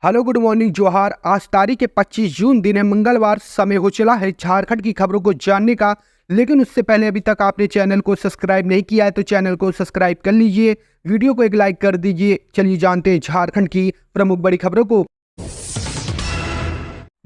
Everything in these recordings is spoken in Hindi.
हेलो गुड मॉर्निंग जोहार। आज तारीख है 25 जून, दिन है मंगलवार। समय हो चला है झारखंड की खबरों को जानने का, लेकिन उससे पहले अभी तक आपने चैनल को सब्सक्राइब नहीं किया है तो चैनल को सब्सक्राइब कर लीजिए, वीडियो को एक लाइक कर दीजिए। चलिए जानते हैं झारखंड की प्रमुख बड़ी खबरों को।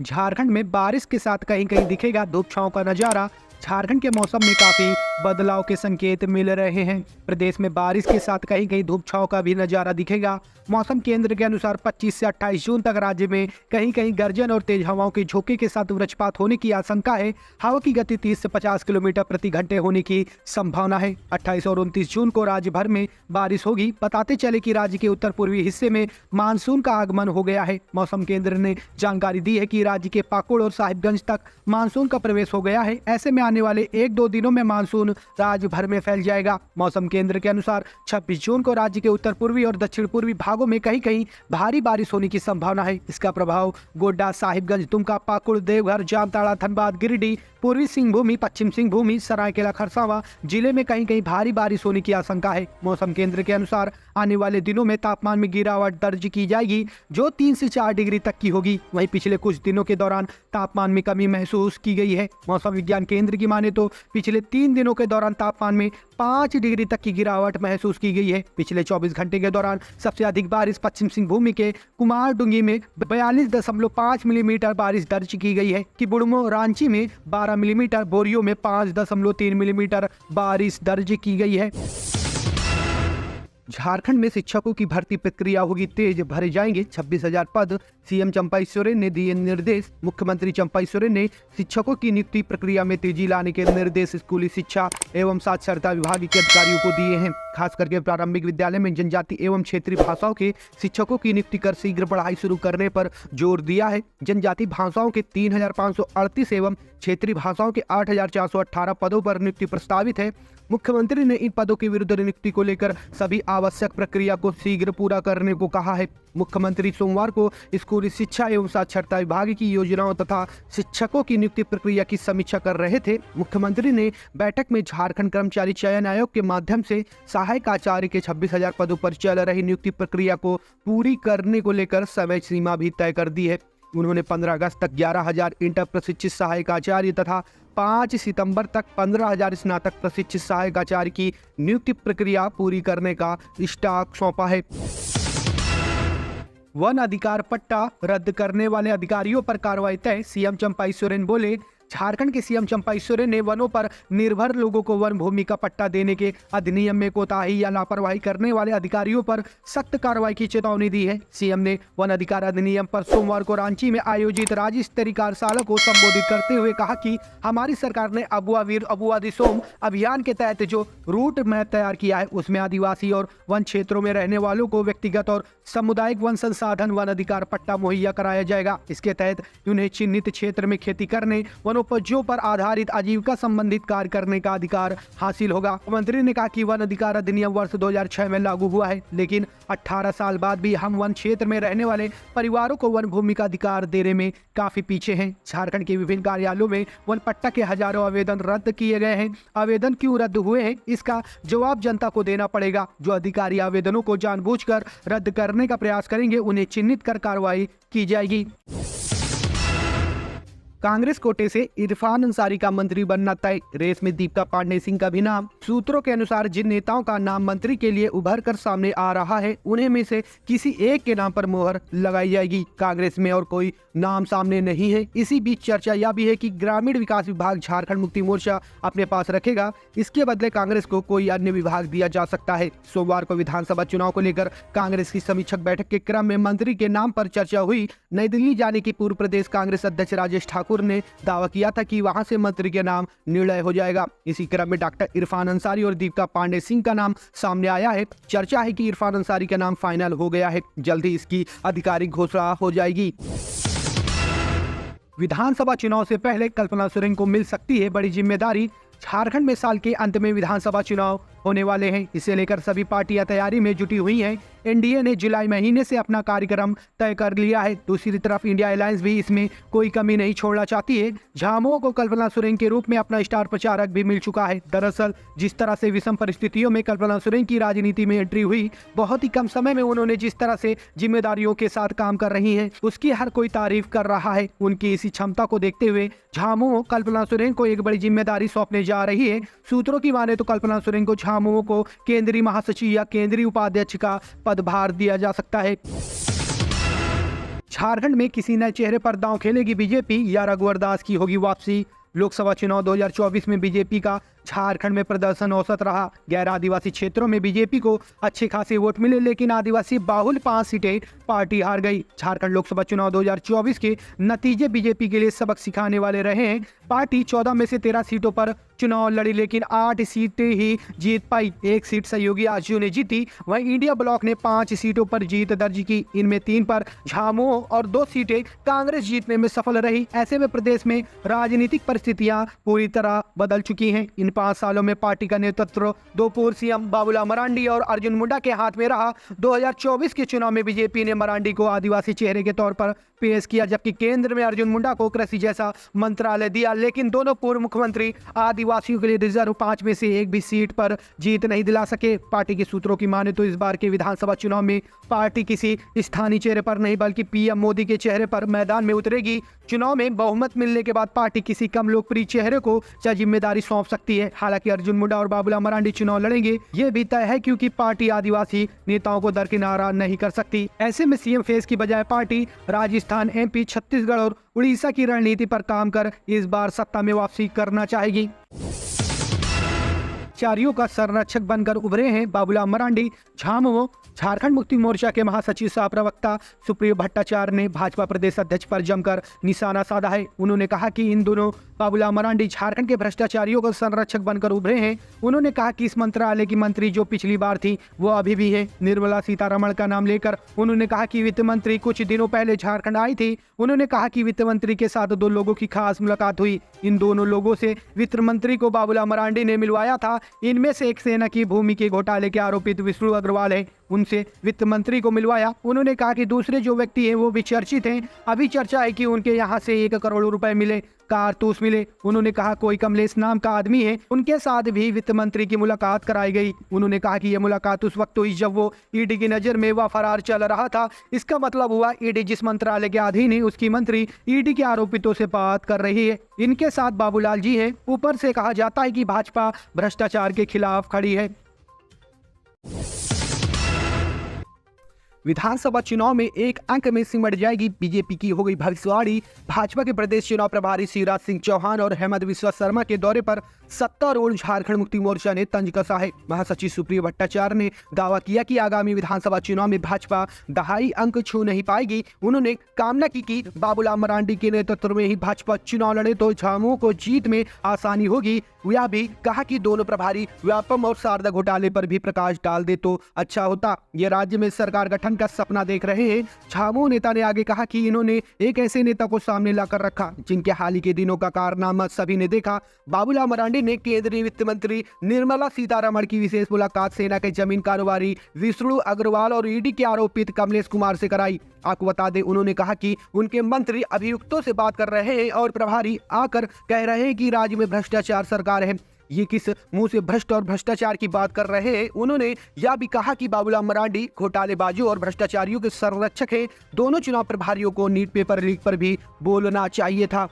झारखंड में बारिश के साथ कहीं कहीं दिखेगा धूप छांव का नजारा। झारखंड के मौसम में काफी बदलाव के संकेत मिल रहे हैं। प्रदेश में बारिश के साथ कहीं कहीं धूप छांव का भी नजारा दिखेगा। मौसम केंद्र के अनुसार 25 से 28 जून तक राज्य में कहीं कहीं गर्जन और तेज हवाओं के झोंके के साथ वज्रपात होने की आशंका है। हवा की गति 30 से 50 किलोमीटर प्रति घंटे होने की संभावना है। 28 और 29 जून को राज्य भर में बारिश होगी। बताते चले कि राज्य के उत्तर पूर्वी हिस्से में मानसून का आगमन हो गया है। मौसम केंद्र ने जानकारी दी है कि राज्य के पाकुड़ और साहिबगंज तक मानसून का प्रवेश हो गया है। ऐसे में आने वाले 1-2 दिनों में मानसून राज्य भर में फैल जाएगा। मौसम केंद्र के अनुसार 26 जून को राज्य के उत्तर पूर्वी और दक्षिण पूर्वी भागों में कहीं कहीं भारी बारिश होने की संभावना है। इसका प्रभाव गोड्डा, साहिबगंज, दुमका, पाकुड़, देवघर, जामताड़ा, धनबाद, गिरिडीह, पूर्वी सिंहभूमि, पश्चिम सिंहभूमि, सरायकेला खरसावां जिले में कहीं कहीं भारी बारिश होने की आशंका है। मौसम केंद्र के अनुसार आने वाले दिनों में तापमान में गिरावट दर्ज की जाएगी, जो 3 से 4 डिग्री तक की होगी। वहीं पिछले कुछ दिनों के दौरान तापमान में कमी महसूस की गई है। मौसम विज्ञान केंद्र की माने तो पिछले 3 दिनों के दौरान तापमान में 5 डिग्री तक की गिरावट महसूस की गई है। पिछले 24 घंटे के दौरान सबसे अधिक बारिश पश्चिम सिंहभूमि के कुमारडुंगी में 42.5 मिलीमीटर बारिश दर्ज की गई है कि बुढ़मो रांची में 12 मिलीमीटर, बोरियो में 5.3 मिलीमीटर बारिश दर्ज की गई है। झारखंड में शिक्षकों की भर्ती प्रक्रिया होगी तेज, भरे जाएंगे 26,000 पद। सीएम चंपई सोरेन ने दिए निर्देश। मुख्यमंत्री चंपई सोरेन ने शिक्षकों की नियुक्ति प्रक्रिया में तेजी लाने के निर्देश स्कूली शिक्षा एवं साक्षरता विभाग के अधिकारियों को दिए हैं। खास करके प्रारंभिक विद्यालय में जनजाति एवं क्षेत्रीय भाषाओं के शिक्षकों की नियुक्ति कर शीघ्र पढ़ाई शुरू करने पर जोर दिया है। जनजाति भाषाओं के 3,538 एवं क्षेत्रीय भाषाओं के 8,418 पदों पर नियुक्ति प्रस्तावित है। मुख्यमंत्री ने इन पदों की विरुद्ध नियुक्ति को लेकर सभी आवश्यक प्रक्रिया को शीघ्र पूरा करने को कहा है। मुख्यमंत्री सोमवार को स्कूली शिक्षा एवं साक्षरता विभाग की योजनाओं तथा शिक्षकों की नियुक्ति प्रक्रिया की समीक्षा कर रहे थे। मुख्यमंत्री ने बैठक में झारखंड कर्मचारी चयन आयोग के माध्यम से सहायक आचार्य के 26,000 पदों पर चल रही नियुक्ति प्रक्रिया को पूरी करने को लेकर समय सीमा भी तय कर दी है। उन्होंने 15 अगस्त तक 11,000 इंटर प्रशिक्षित सहायक आचार्य तथा 5 सितंबर तक 15,000 स्नातक प्रशिक्षित सहायक आचार्य की नियुक्ति प्रक्रिया पूरी करने का स्टाक सौंपा है। वन अधिकार पट्टा रद्द करने वाले अधिकारियों पर कार्रवाई तय। सीएम चंपई सोरेन बोले। झारखंड के सीएम चंपई सोरेन ने वनों पर निर्भर लोगों को वन भूमि का पट्टा देने के अधिनियम में कोताही या लापरवाही करने वाले अधिकारियों पर सख्त कार्रवाई की चेतावनी दी है। सीएम ने वन अधिकार अधिनियम पर सोमवार को रांची में आयोजित राज्य स्तरीय कार्यशाला को संबोधित करते हुए कहा कि हमारी सरकार ने अबुआ वीर अबुआ दिसोम अभियान के तहत जो रूट मैप तैयार किया है, उसमें आदिवासी और वन क्षेत्रों में रहने वालों को व्यक्तिगत और सामुदायिक वन संसाधन वन अधिकार पट्टा मुहैया कराया जाएगा। इसके तहत उन्हें चिन्हित क्षेत्र में खेती करने, वनोपजों पर आधारित आजीविका संबंधित कार्य करने का अधिकार हासिल होगा। मंत्री ने कहा कि वन अधिकार अधिनियम वर्ष 2006 में लागू हुआ है, लेकिन 18 साल बाद भी हम वन क्षेत्र में रहने वाले परिवारों को वन भूमि का अधिकार देने में काफी पीछे हैं। झारखंड के विभिन्न कार्यालयों में वन पट्टा के हजारों आवेदन रद्द किए गए हैं। आवेदन क्यों रद्द हुए हैं, इसका जवाब जनता को देना पड़ेगा। जो अधिकारी आवेदनों को जानबूझकर रद्द करने का प्रयास करेंगे, उन्हें चिन्हित कर कार्रवाई की जाएगी। कांग्रेस कोटे से इरफान अंसारी का मंत्री बनना तय। रेस में दीपिका पांडे सिंह का भी नाम। सूत्रों के अनुसार जिन नेताओं का नाम मंत्री के लिए उभर कर सामने आ रहा है, उन्हें में से किसी एक के नाम पर मोहर लगाई जाएगी। कांग्रेस में और कोई नाम सामने नहीं है। इसी बीच चर्चा यह भी है कि ग्रामीण विकास विभाग झारखंड मुक्ति मोर्चा अपने पास रखेगा। इसके बदले कांग्रेस को कोई अन्य विभाग दिया जा सकता है। सोमवार को विधानसभा चुनाव को लेकर कांग्रेस की समीक्षक बैठक के क्रम में मंत्री के नाम पर चर्चा हुई। नई दिल्ली जाने की पूर्व प्रदेश कांग्रेस अध्यक्ष राजेश ठाकुर ने दावा किया था कि वहां से मंत्री के नाम निर्णय हो जाएगा। इसी क्रम में डॉक्टर इरफान अंसारी और दीपिका पांडे सिंह का नाम सामने आया है। चर्चा है कि इरफान अंसारी का नाम फाइनल हो गया है। जल्द ही इसकी आधिकारिक घोषणा हो जाएगी। विधानसभा चुनाव से पहले कल्पना सोरेन को मिल सकती है बड़ी जिम्मेदारी। झारखंड में साल के अंत में विधानसभा चुनाव होने वाले हैं। इसे लेकर सभी पार्टियां तैयारी में जुटी हुई हैं। एनडीए ने जुलाई महीने से अपना कार्यक्रम तय कर लिया है। दूसरी तरफ इंडिया अलायंस भी इसमें कोई कमी नहीं छोड़ना चाहती है। झामुमो को कल्पना सोरेन के रूप में अपना स्टार प्रचारक भी मिल चुका है। दरअसल जिस तरह से विषम परिस्थितियों में कल्पना सोरेन की राजनीति में एंट्री हुई, बहुत ही कम समय में उन्होंने जिस तरह से जिम्मेदारियों के साथ काम कर रही हैं, उसकी हर कोई तारीफ कर रहा है। उनकी इसी क्षमता को देखते हुए झामुमो कल्पना सोरेन को एक बड़ी जिम्मेदारी सौंपने जा रही है। सूत्रों की माने तो कल्पना सोरेन को झामुमो को केंद्रीय महासचिव या केंद्रीय उपाध्यक्ष का पदभार दिया जा सकता है। झारखंड में किसी नए चेहरे पर दांव खेलेगी बीजेपी या रघुवर दास की होगी वापसी? लोकसभा चुनाव 2024 में बीजेपी का झारखंड में प्रदर्शन औसत रहा। गैर आदिवासी क्षेत्रों में बीजेपी को अच्छे खासे वोट मिले, लेकिन आदिवासी बाहुल 5 सीटें पार्टी हार गई। झारखंड लोकसभा चुनाव 2024 के नतीजे बीजेपी के लिए सबक सिखाने वाले रहे हैं। पार्टी 14 में से 13 सीटों पर चुनाव लड़ी, लेकिन 8 सीटें ही जीत पाई। 1 सीट सहयोगी आजसू ने जीती। वहीं इंडिया ब्लॉक ने 5 सीटों पर जीत दर्ज की। इनमें 3 पर झामुमो और 2 सीटें कांग्रेस जीतने में सफल रही। ऐसे में प्रदेश में राजनीतिक परिस्थितियां पूरी तरह बदल चुकी हैं। इन 5 सालों में पार्टी का नेतृत्व 2 पूर्व सीएम बाबूलाल मरांडी और अर्जुन मुंडा के हाथ में रहा। 2024 के चुनाव में बीजेपी ने मरांडी को आदिवासी चेहरे के तौर पर पेश किया, जबकि केंद्र में अर्जुन मुंडा को कृषि जैसा मंत्रालय दिया। लेकिन दोनों पूर्व मुख्यमंत्री आदिवासियों के लिए रिजर्व 5 में से एक भी सीट पर जीत नहीं दिला सके। पार्टी के सूत्रों की माने तो इस बार के विधानसभा चुनाव में पार्टी किसी स्थानीय चेहरे पर नहीं बल्कि पीएम मोदी के चेहरे पर मैदान में उतरेगी। चुनाव में बहुमत मिलने के बाद पार्टी किसी कम लोकप्रिय चेहरे को जिम्मेदारी सौंप सकती है। हालांकि अर्जुन मुंडा और बाबूलाल मरांडी चुनाव लड़ेंगे, ये भी तय है, क्योंकि पार्टी आदिवासी नेताओं को दरकिनार नहीं कर सकती। ऐसे में सीएम फेस की बजाय पार्टी राजस्थान, एमपी, छत्तीसगढ़ और उड़ीसा की रणनीति पर काम कर इस बार सत्ता में वापसी करना चाहेगी। चारियों का संरक्षक बनकर उभरे हैं बाबूलाल मरांडी। झामुमो झारखंड मुक्ति मोर्चा के महासचिव सह प्रवक्ता सुप्रियो भट्टाचार्य ने भाजपा प्रदेश अध्यक्ष पर जमकर निशाना साधा है। उन्होंने कहा कि इन दोनों बाबूलाल मरांडी झारखंड के भ्रष्टाचारियों का संरक्षक बनकर उभरे हैं। उन्होंने कहा कि इस मंत्रालय की मंत्री जो पिछली बार थी वो अभी भी है। निर्मला सीतारमण का नाम लेकर उन्होंने कहा कि वित्त मंत्री कुछ दिनों पहले झारखंड आई थी। उन्होंने कहा कि वित्त मंत्री के साथ 2 लोगों की खास मुलाकात हुई। इन दोनों लोगों से वित्त मंत्री को बाबूलाल मरांडी ने मिलवाया था। इनमें से एक सेना की भूमि के घोटाले के आरोपित विष्णु अग्रवाल है, उनसे वित्त मंत्री को मिलवाया। उन्होंने कहा कि दूसरे जो व्यक्ति हैं वो भी चर्चित हैं। अभी चर्चा है कि उनके यहाँ से 1 करोड़ रुपए मिले, कारतूस मिले। उन्होंने कहा कोई कमलेश नाम का आदमी है, उनके साथ भी वित्त मंत्री की मुलाकात कराई गई। उन्होंने कहा कि यह मुलाकात उस वक्त हुई जब वो ईडी की नजर में वह फरार चल रहा था। इसका मतलब हुआ ईडी जिस मंत्रालय के अधीन है उसकी मंत्री ईडी के आरोपितों से बात कर रही है। इनके साथ बाबूलाल जी हैं। ऊपर से कहा जाता है कि भाजपा भ्रष्टाचार के खिलाफ खड़ी है। विधानसभा चुनाव में 1 अंक में सिमट जाएगी बीजेपी की हो गई भविष्यवाणी। भाजपा के प्रदेश चुनाव प्रभारी शिवराज सिंह चौहान और हेमंत बिस्वा शर्मा के दौरे पर सत्तारूढ़ झारखंड मुक्ति मोर्चा ने तंज कसा है। महासचिव सुप्रियो भट्टाचार्य ने दावा किया कि आगामी विधानसभा चुनाव में भाजपा 2.5 अंक छू नहीं पाएगी। उन्होंने कामना की कि बाबूलाल मरांडी के नेतृत्व में ही भाजपा चुनाव लड़े तो झामुमो को जीत में आसानी होगी। यह भी कहा कि दोनों प्रभारी व्यापम और शारदा घोटाले पर भी प्रकाश डाल दे तो अच्छा होता। ये राज्य में सरकार गठन का सपना देख रहे हैं। झामुमो नेता ने आगे कहा कि इन्होंने एक ऐसे नेता को सामने लाकर रखा जिनके हाल ही के दिनों का कारनामा सभी ने देखा। बाबूलाल मरांडी ने केंद्रीय वित्त मंत्री निर्मला सीतारमण की विशेष मुलाकात सेना के जमीन कारोबारी विष्णु अग्रवाल और ईडी के आरोपित कमलेश कुमार से कराई। आपको बता दें, उन्होंने कहा कि उनके मंत्री अभियुक्तों से बात कर रहे हैं और प्रभारी आकर कह रहे हैं कि राज्य में भ्रष्टाचार सरकार है। ये किस मुंह से भ्रष्ट और भ्रष्टाचार की बात कर रहे हैं। उन्होंने यह भी कहा कि बाबूलाल मरांडी घोटालेबाजों और भ्रष्टाचारियों के संरक्षक हैं। दोनों चुनाव प्रभारियों को नीट पेपर लीक पर भी बोलना चाहिए था।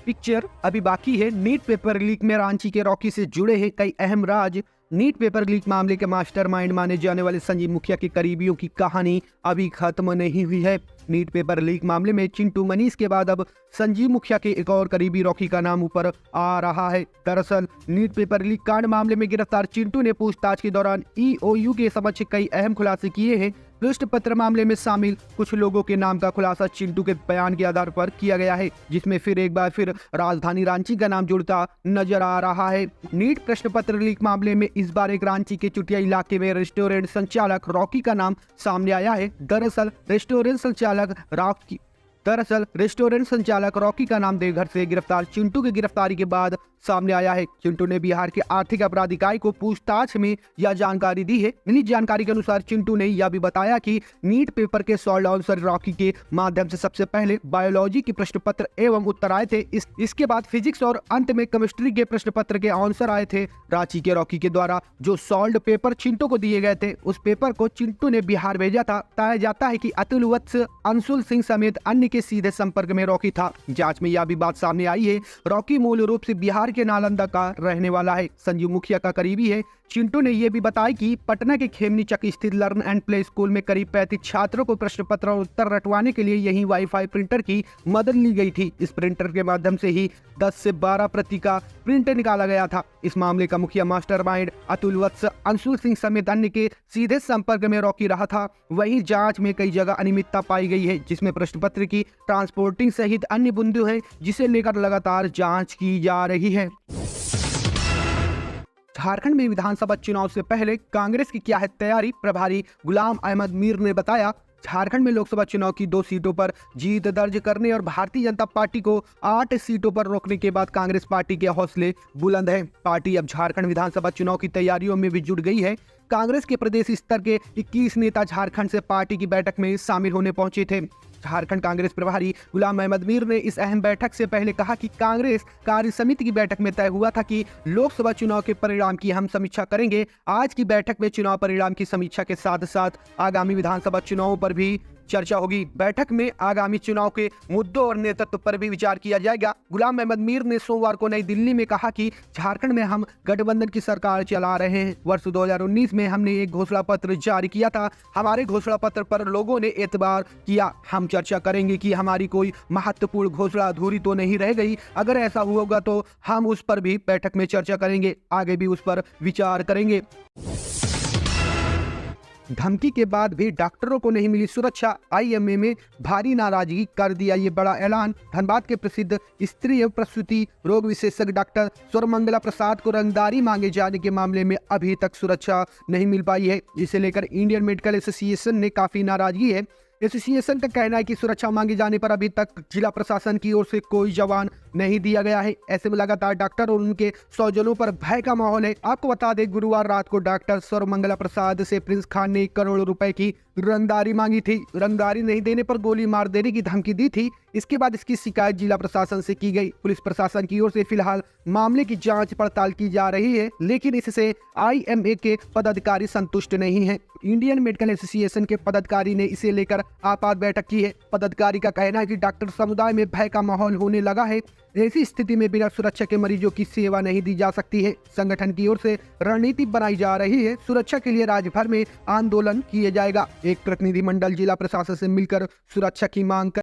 पिक्चर अभी बाकी है। नीट पेपर लीक में रांची के रॉकी से जुड़े हैं कई अहम राज। नीट पेपर लीक मामले के मास्टरमाइंड माने जाने वाले संजीव मुखिया के करीबियों की कहानी अभी खत्म नहीं हुई है। नीट पेपर लीक मामले में चिंटू मनीष के बाद अब संजीव मुखिया के एक और करीबी रॉकी का नाम ऊपर आ रहा है। दरअसल नीट पेपर लीक कांड मामले में गिरफ्तार चिंटू ने पूछताछ के दौरान ईओयू के समक्ष कई अहम खुलासे किए हैं। पृष्ठ पत्र मामले में शामिल कुछ लोगों के नाम का खुलासा चिंटू के बयान के आधार पर किया गया है, जिसमें फिर एक बार फिर राजधानी रांची का नाम जुड़ता नजर आ रहा है। नीट प्रश्न पत्र लीक मामले में इस बार एक रांची के चुटिया इलाके में रेस्टोरेंट संचालक रॉकी का नाम सामने आया है। दरअसल रेस्टोरेंट संचालक रॉकी का नाम देवघर से गिरफ्तार चिंटू की गिरफ्तारी के बाद सामने आया है। चिंटू ने बिहार के आर्थिक अपराध इकाई को पूछताछ में यह जानकारी दी है। मिली जानकारी के अनुसार चिंटू ने यह भी बताया कि नीट पेपर के सॉल्ड आंसर रॉकी के माध्यम से सबसे पहले बायोलॉजी के प्रश्न पत्र एवं उत्तर आए थे। इसके बाद फिजिक्स और अंत में केमिस्ट्री के प्रश्न पत्र के आंसर आए थे। रांची के रॉकी के द्वारा जो सॉल्ड पेपर चिंटू को दिए गए थे, उस पेपर को चिंटू ने बिहार भेजा था। बताया जाता है कि अतुल वत्स, अंशुल सिंह समेत अन्य के सीधे संपर्क में रॉकी था। जांच में यह भी बात सामने आई है, रॉकी मूल रूप से बिहार के नालंदा का रहने वाला है, संजीव मुखिया का करीबी है। चिंटू ने यह भी बताया कि पटना के खेमनी चक स्थित लर्न एंड प्ले स्कूल में करीब 35 छात्रों को प्रश्न पत्र और उत्तर रटवाने के लिए यही वाईफाई प्रिंटर की मदद ली गई थी। इस प्रिंटर के माध्यम से ही 10 से 12 प्रति का प्रिंटर निकाला गया था। इस मामले का मुखिया मास्टरमाइंड अतुल वत्स, अंशुल सिंह समेत अन्य के सीधे संपर्क में रॉकी रहा था। वहीं जांच में कई जगह अनियमितता पाई गई है, जिसमें प्रश्न पत्र की ट्रांसपोर्टिंग सहित अन्य बिंदु हैं, जिसे लेकर लगातार जांच की जा रही है। झारखंड में विधानसभा चुनाव से पहले कांग्रेस की क्या है तैयारी, प्रभारी गुलाम अहमद मीर ने बताया। झारखंड में लोकसभा चुनाव की 2 सीटों पर जीत दर्ज करने और भारतीय जनता पार्टी को 8 सीटों पर रोकने के बाद कांग्रेस पार्टी के हौसले बुलंद हैं। पार्टी अब झारखंड विधानसभा चुनाव की तैयारियों में भी जुट गई है। कांग्रेस के प्रदेश स्तर के 21 नेता झारखंड से पार्टी की बैठक में शामिल होने पहुंचे थे। झारखंड कांग्रेस प्रभारी गुलाम अहमद मीर ने इस अहम बैठक से पहले कहा कि कांग्रेस कार्य समिति की बैठक में तय हुआ था कि लोकसभा चुनाव के परिणाम की हम समीक्षा करेंगे। आज की बैठक में चुनाव परिणाम की समीक्षा के साथ साथ आगामी विधानसभा चुनावों पर भी चर्चा होगी। बैठक में आगामी चुनाव के मुद्दों और नेतृत्व पर भी विचार किया जाएगा। गुलाम अहमद मीर ने सोमवार को नई दिल्ली में कहा कि झारखंड में हम गठबंधन की सरकार चला रहे हैं। वर्ष 2019 में हमने एक घोषणा पत्र जारी किया था। हमारे घोषणा पत्र पर लोगों ने एतबार किया। हम चर्चा करेंगे कि हमारी कोई महत्वपूर्ण घोषणा अधूरी तो नहीं रह गई। अगर ऐसा होगा तो हम उस पर भी बैठक में चर्चा करेंगे, आगे भी उस पर विचार करेंगे। धमकी के बाद भी डॉक्टरों को नहीं मिली सुरक्षा, आईएमए में भारी नाराजगी, कर दिया ये बड़ा ऐलान। धनबाद के प्रसिद्ध स्त्री एवं प्रसूति रोग विशेषज्ञ डॉक्टर स्वरमंगला प्रसाद को रंगदारी मांगे जाने के मामले में अभी तक सुरक्षा नहीं मिल पाई है। इसे लेकर इंडियन मेडिकल एसोसिएशन ने काफी नाराजगी है। एसोसिएशन का कहना है कि सुरक्षा मांगे जाने पर अभी तक जिला प्रशासन की ओर से कोई जवाब नहीं दिया गया है। ऐसे में लगातार डॉक्टर और उनके स्वजनों पर भय का माहौल है। आपको बता दें, गुरुवार रात को डॉक्टर स्वरमंगला प्रसाद से प्रिंस खान ने 1 करोड़ रुपए की रंगदारी मांगी थी। रंगदारी नहीं देने पर गोली मार देने की धमकी दी थी। इसके बाद इसकी शिकायत जिला प्रशासन से की गई। पुलिस प्रशासन की ओर से फिलहाल मामले की जांच पड़ताल की जा रही है, लेकिन इससे आईएमए के पदाधिकारी संतुष्ट नहीं हैं। इंडियन मेडिकल एसोसिएशन के पदाधिकारी ने इसे लेकर आपात बैठक की है। पदाधिकारी का कहना है कि डॉक्टर समुदाय में भय का माहौल होने लगा है। ऐसी स्थिति में बिना सुरक्षा के मरीजों की सेवा नहीं दी जा सकती है। संगठन की ओर से रणनीति बनाई जा रही है। सुरक्षा के लिए राज्य भर में आंदोलन किया जाएगा। एक प्रतिनिधिमंडल जिला प्रशासन से मिलकर सुरक्षा की मांग